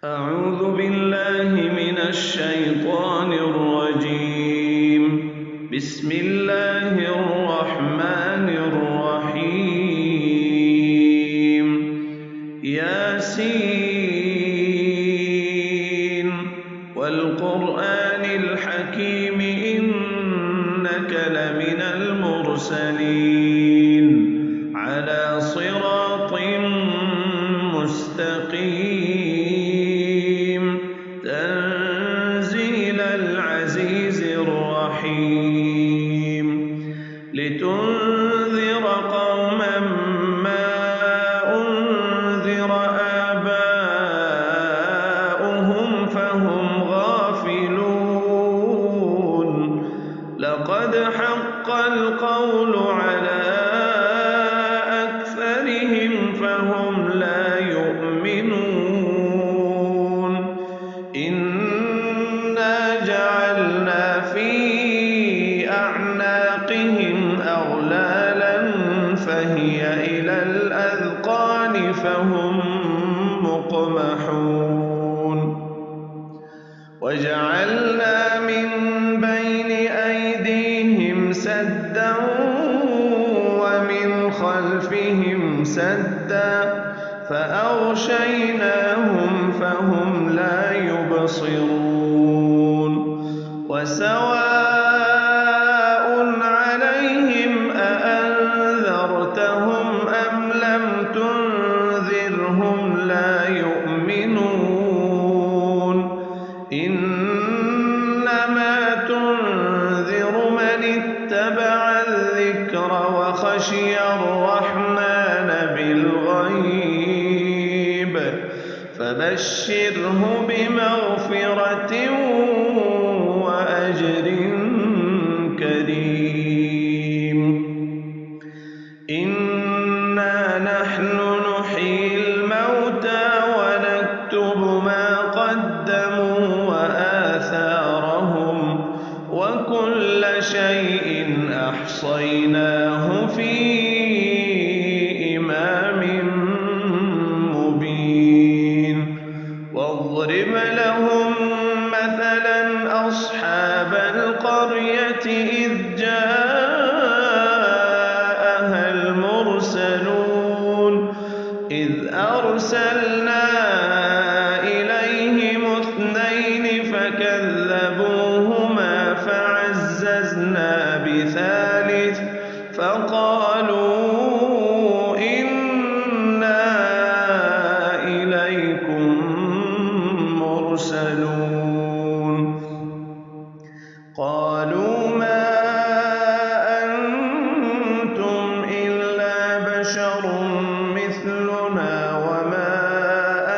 أعوذ بالله من الشيطان الرجيم. بسم الله الرحمن الرحيم. ياسين والقرآن الحكيم إنك لمن المرسلين على صراط مستقيم تنزيل العزيز الرحيم لتنذر قوما ما أنذر آباؤهم فهم غافلون لقد حق القول على أكثرهم فهم لا يؤمنون إنا جعلنا في أعناقهم أغلالا فهي إلى الأذقان فهم مقمحون وجعلنا من بين أيديهم سدا ومن خلفهم سدا فأغشيناهم فهم لا يبصرون وسواء عليهم أأنذرتهم أم لم تنذرهم لا يؤمنون إنما تنذر من اتبع الذكر وخشي الرحمن بالغيب فبشره بمغفرة وأجر كريم. إنا نحن نحيي الموتى ونكتب ما قدموا وآثارهم وكل شيء أحصيناه في إمام مبين واضرب لهم مثلا أصحاب القرية إذ جاءها المرسلون إذ أرسلنا إليهم اثنين فكذبوهما فعززنا بثالث فقالوا إنا إليكم مرسلون قالوا ما أنتم إلا بشر مثلنا وما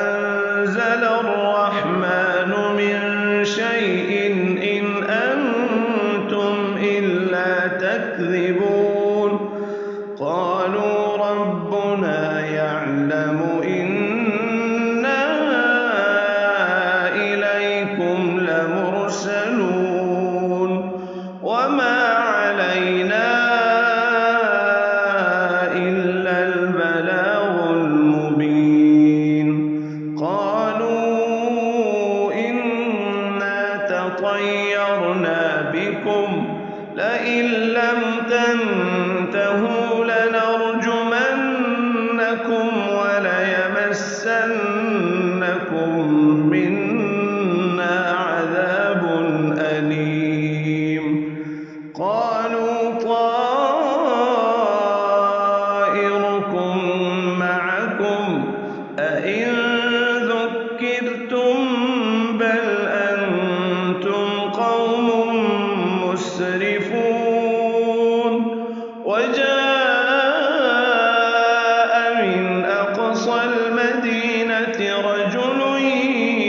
أنزل الرحمن من شيء إن أنتم إلا تكذبون قالوا ربنا يعلم إنا إليكم لمرسلون وما علينا إلا البلاغ المبين قالوا إنا تطيرنا بكم لئن لم تنتهوا لنرجمنكم وليمسنكم منا عذاب أليم قالوا طائركم معكم أئن ذكرتم بل أنتم قوم مسرفون وجاء من أقصى المدينة رجل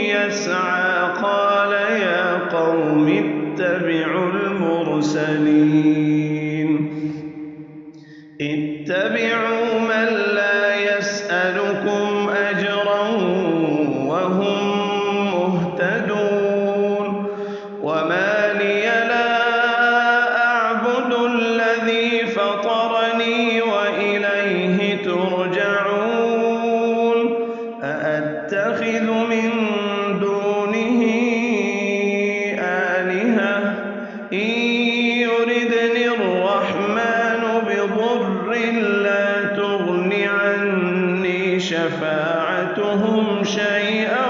يسعى قال يا قوم اتبعوا المرسلين اتبعوا من لا يسألكم أجرا وهم مهتدون وما لي لا أعبد الذي فطرني وإليه ترجعون أأتخذ من فعلتهم شيئا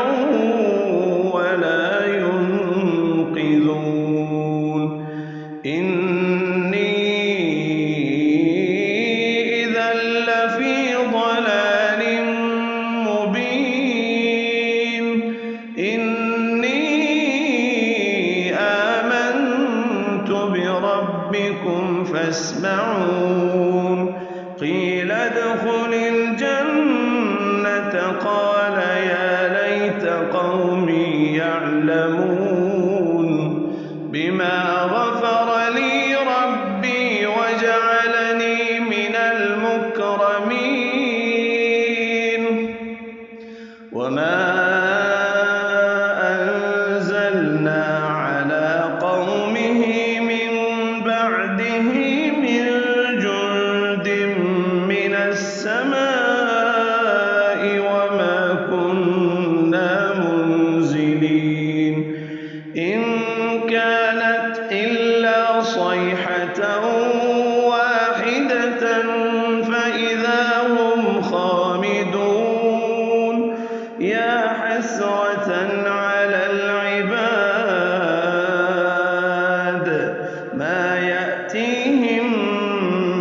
ولا ينقذون إني إذا لفي ضلال مبين إني آمنت بربكم فاسمعون قيل ادخل الجنة قال يا ليت قومي يعلمون بما غفر لي ربي وجعلني من المكرمين وما أنزلنا على قومه من بعده من جند من السماء وما كنا منزلين إن كانت إلا صيحة واحدة فإذا هم خامدون يا حسرة على العباد ما يأتيهم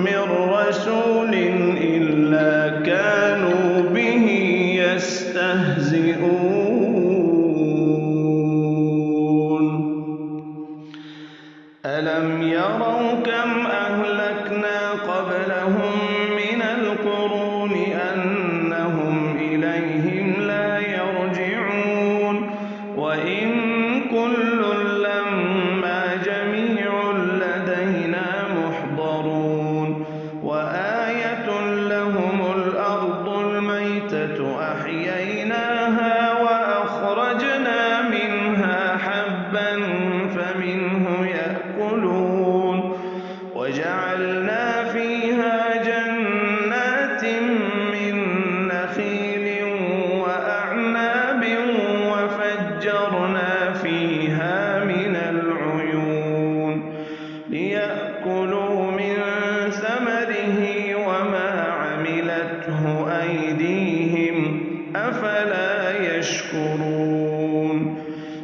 من رسول إلا كانوا به يستهزئون ألم يروا كم أهلكنا قبلهم من القرون أنهم إليهم لا يرجعون وإن كل لما جميع لدينا محضرون وآية لهم الأرض الميتة أحييناها وأخرجنا منها حبا فمنه يأكلون وجعلنا فيها جنات من نخيل وأعناب وفجرنا فيها من العيون ليأكلوا من ثمره وما عملته أيديهم أفلا يشكرون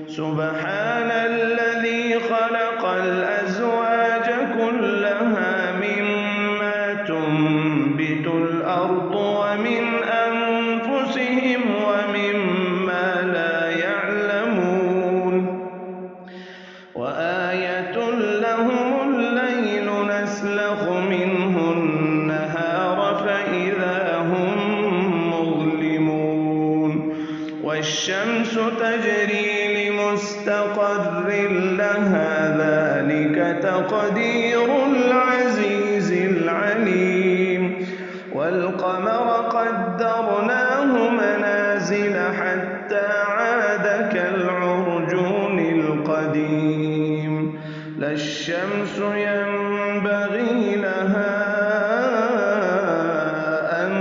سبحان الذي خلق الأزواج كلها مما تنبت الأرض ومن أنفسهم ومما لا يعلمون وآية لهم الليل نسلخ منه النهار فإذا هم مظلمون والشمس تجري لمستقر لها ذلك تقدير العزيز العليم والقمر قدرناه منازل حتى عاد كالعرجون القديم لا الشمس ينبغي لها أن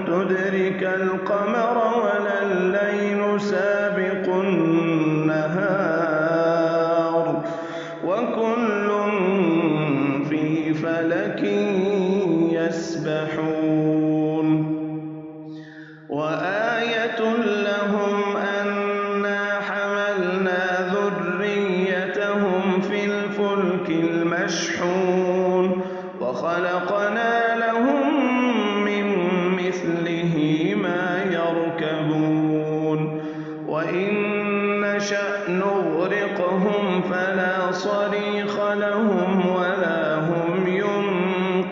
تدرك القمر ولا الليل سابق النهار وكل في فلك يسبحون وآية لهم أنا حملنا ذريتهم في الفلك المشحون وخلقنا لهم من مثله ما يركبون وإن نشأ نغرقهم فلا صريخ لهم ولا هم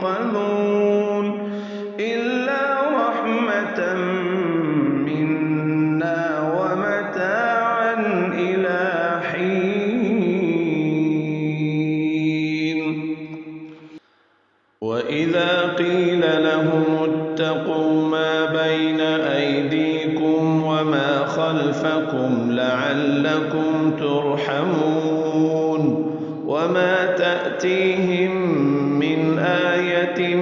ينقذون إلا رحمة منا ومتاعا إلى حين وإذا قيل لهم اتقوا ما بين أيديكم وما خلفكم لعلكم ترحمون وما تأتيهم من آية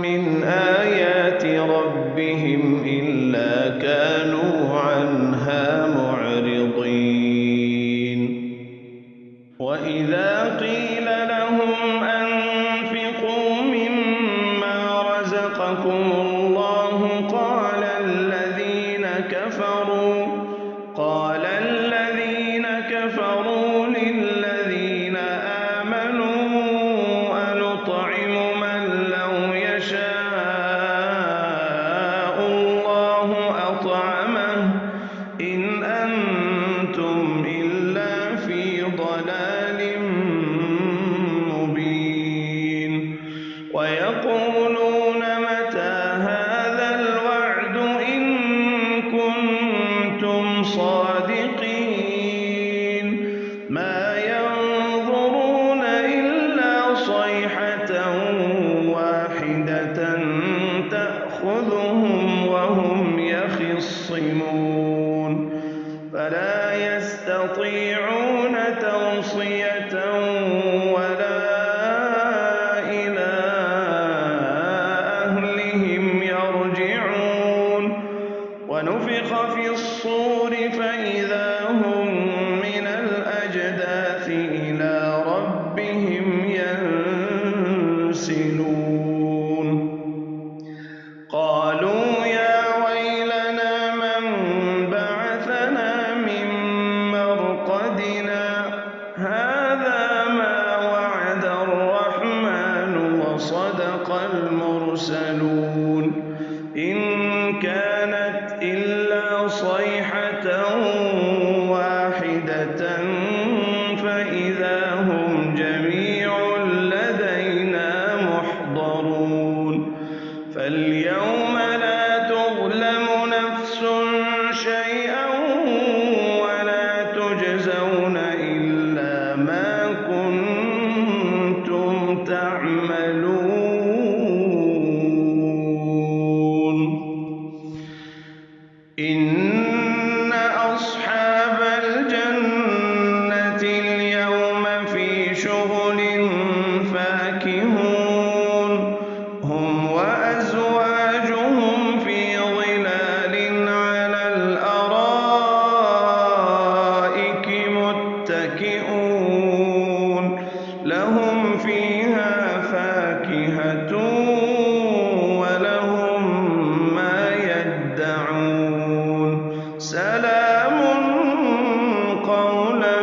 من آيات ربهم إلا كانوا عنها معرضين وإذا قيل لهم أنفقوا مما رزقكم الله قال الذين كفروا كفروا قال الذين كفروا للذين آمنوا أنطعم من لو يشاء الله أطعمه إن أنتم إلا في ضلال مبين ويقولون متى هذا الوعد إن كنتم صادقين ما ينظرون إلا صيحة واحدة تأخذهم وهم يخصمون فلا يستطيعون توصية ولا إلى أهلهم يرجعون ونفخ في الصور فإذا هم من الأجداث إلى ربهم ينسلون قالوا يا ويلنا من بعثنا من مرقدنا هذا ما وعد الرحمن وصدق المرسلون إن كانت إلا صيحة واحدة فإذا هم جميع لدينا محضرون فاليوم لا تظلم نفس شيئا ولا تجزون إلا ما كنتم تعملون إن أصحاب الجنة اليوم في شغل فاكهون هم وأزواجهم في ظلال على الأرائك متكئون لهم فيها فاكهة ولهم ما يدعون سلام قولا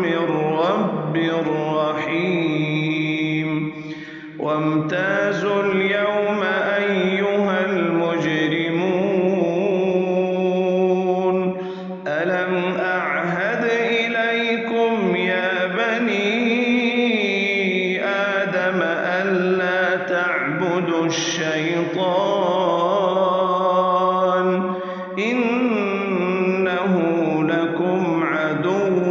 من رب رحيم وامتازوا اليوم أيها المجرمون ألم أعهد إليكم يا بني آدم ألا تعبدوا الشيطان إنه لكم عدو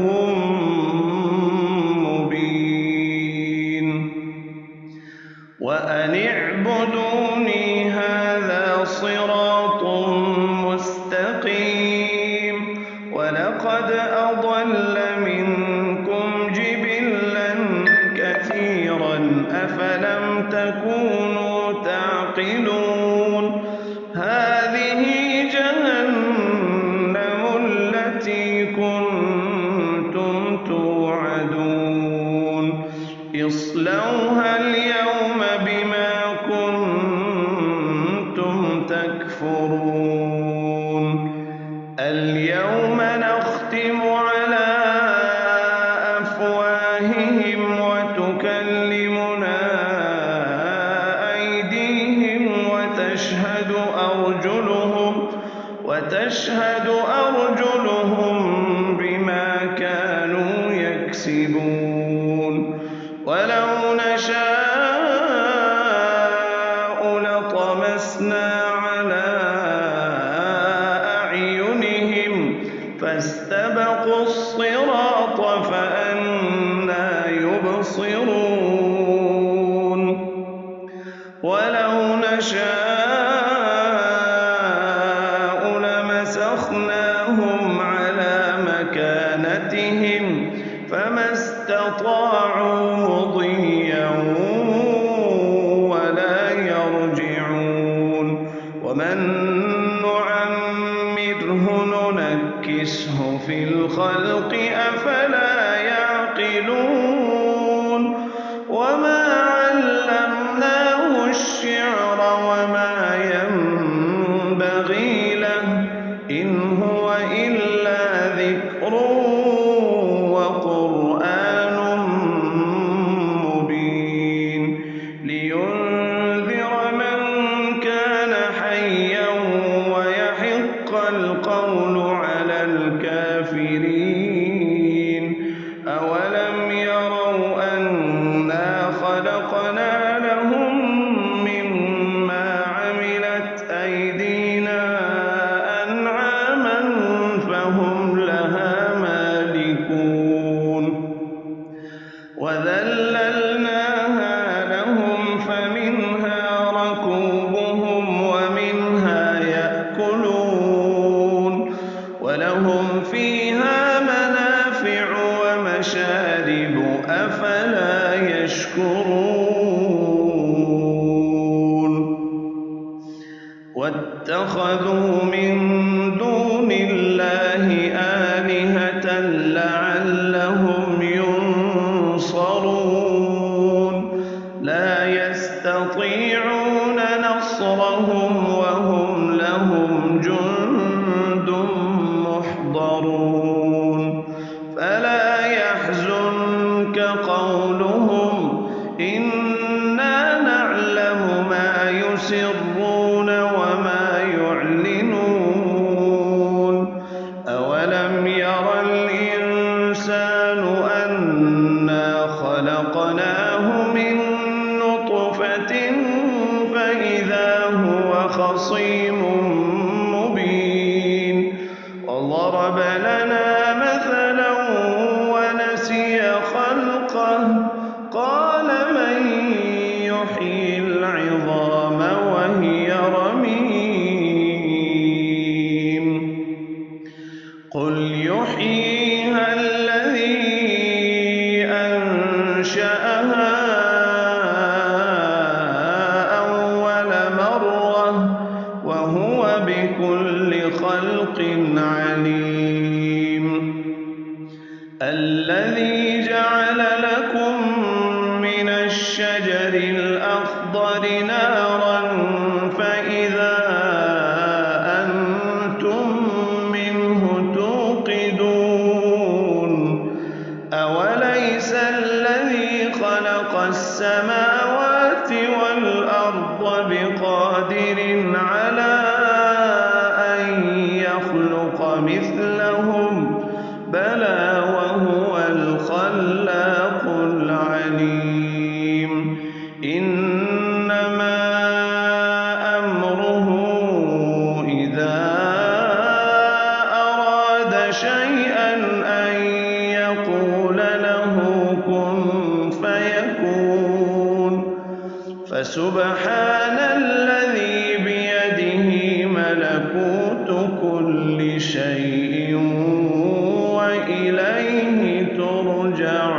مبين وأن اعبدوني هذا صراط مستقيم ولقد أضل منكم جبلا كثيرا أفلم تكونوا تعقلون هذه جهنم التي كنتم توعدون اصلوها اليوم بما كنتم تكفرون اليوم نختم على أفواههم وتكلمنا أيديهم وتشهد أرجلهم بما كانوا يكسبون ولو نشاء لطمسنا على أعينهم فاستبقوا الصراط فأنى يبصرون ولو نشاء لمسخناهم على مكانتهم فما استطاعوا مضيا ولا يرجعون ومن نعمره ننكسه في الخلق أفلا يعقلون وما علمناه الشعر وما ينبغي له إن هو ذكر وقرآن مبين لينذر من كان حيا ويحق القول على الكافرين. أولم يروا أنا خلقنا لهم مما عملت أيدينا أنعاما فهم لها مالكون وذللناها لهم فمنها ركوبهم ومنها يأكلون ولهم فيها منافع ومشارب أفلا يشكرون. واتخذوا من دون الله آلهة لعلهم ينصرون لا يستطيعون نصرهم وهم لهم جند محضرون. فلا يحزنك قولهم إنا نعلم ما يسرون وما يعلنون. أولم ير الإنسان أنا خلقناه من نطفة فإذا هو خصيم مبين وضرب لنا مثلا ونسي خلقه قال من يحيي العظام وهي رميم قل يحييها الذي أنشأها أول مرة وهو بكل خلق عليم. الذي جعل لكم من الشجر الأخضر نارا فإذا أنتم منه توقدون. أوليس الذي خلق السماوات والأرض بقادر على أن يخلق مثلهم بلى وهو الخلاق العليم. إنما أمره إذا أراد شيئا أن يقول له كن فيكون. فسبحان الذي بيده ملكوت كل شيء وإليه ترجعون.